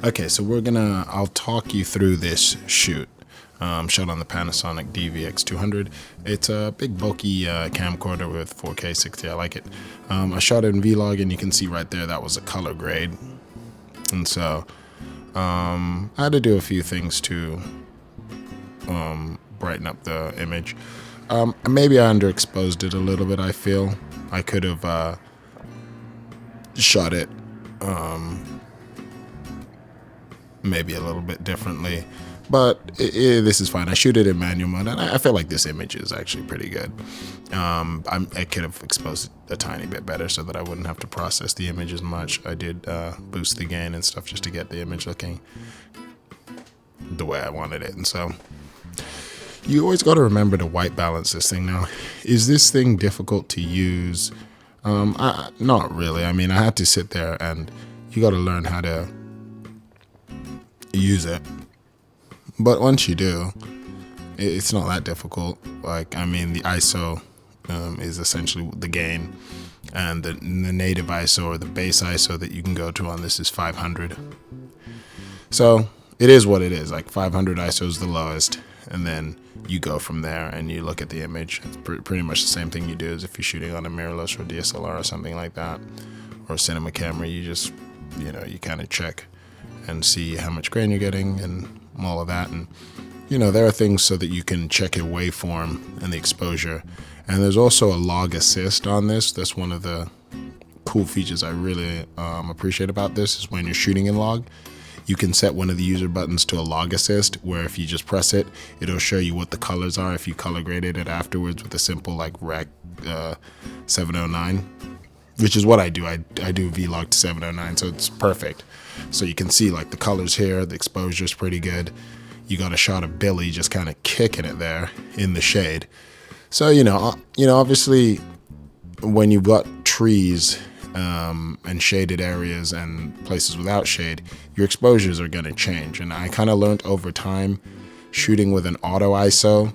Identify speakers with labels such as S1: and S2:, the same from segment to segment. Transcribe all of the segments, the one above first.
S1: Okay, so I'll talk you through this shoot. Shot on the Panasonic DVX200. It's a big bulky camcorder with 4K 60. I like it. I shot it in Vlog, and you can see right there that was a color grade. And so I had to do a few things to brighten up the image. Maybe I underexposed it a little bit, I feel. I could have shot it maybe a little bit differently, but this is fine. I shoot it in manual mode, and I feel like this image is actually pretty good. I could have exposed it a tiny bit better so that I wouldn't have to process the image as much. I did boost the gain and stuff just to get the image looking the way I wanted it. And so you always got to remember to white balance this thing. Now, is this thing difficult to use? Not really. I mean, I had to sit there, and you got to learn how to use it. But once you do, it's not that difficult. Like, I mean, the ISO is essentially the gain, and the native ISO or the base ISO that you can go to on this is 500. So it is what it is. Like 500 ISO is the lowest, and then you go from there and you look at the image. It's pretty much the same thing you do as if you're shooting on a mirrorless or DSLR or something like that, or a cinema camera. You just, you kind of check and see how much grain you're getting and all of that. And there are things so that you can check your waveform and the exposure. And there's also a log assist on this. That's one of the cool features I really appreciate about this, is when you're shooting in log, you can set one of the user buttons to a log assist, where if you just press it, it'll show you what the colors are if you color graded it afterwards with a simple like rec 709, which is what I do. I do Vlog to 709, so it's perfect. So you can see like the colors here, the exposure is pretty good. You got a shot of Billy just kind of kicking it there in the shade. So obviously when you've got trees and shaded areas and places without shade, your exposures are going to change. And I kind of learned over time, shooting with an auto ISO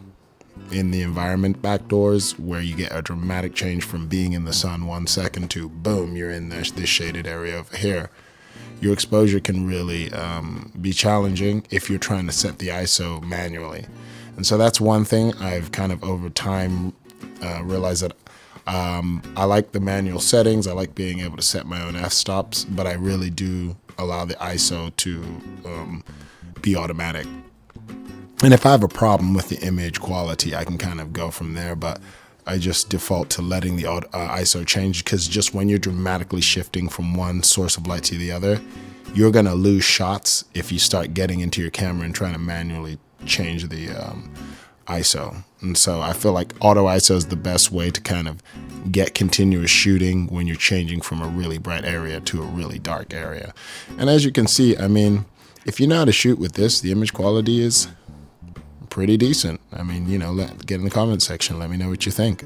S1: in the environment backdoors, where you get a dramatic change from being in the sun 1 second to boom, you're in this shaded area over here. Your exposure can really be challenging if you're trying to set the ISO manually. And so that's one thing I've kind of over time realized, that I like the manual settings. I like being able to set my own f-stops, but I really do allow the ISO to be automatic. And if I have a problem with the image quality, I can kind of go from there, but I just default to letting the ISO change, because just when you're dramatically shifting from one source of light to the other, you're going to lose shots if you start getting into your camera and trying to manually change the ISO. And so I feel like auto ISO is the best way to kind of get continuous shooting when you're changing from a really bright area to a really dark area. And as you can see, I mean, if you know how to shoot with this, the image quality is pretty decent. I mean, get in the comment section. Let me know what you think.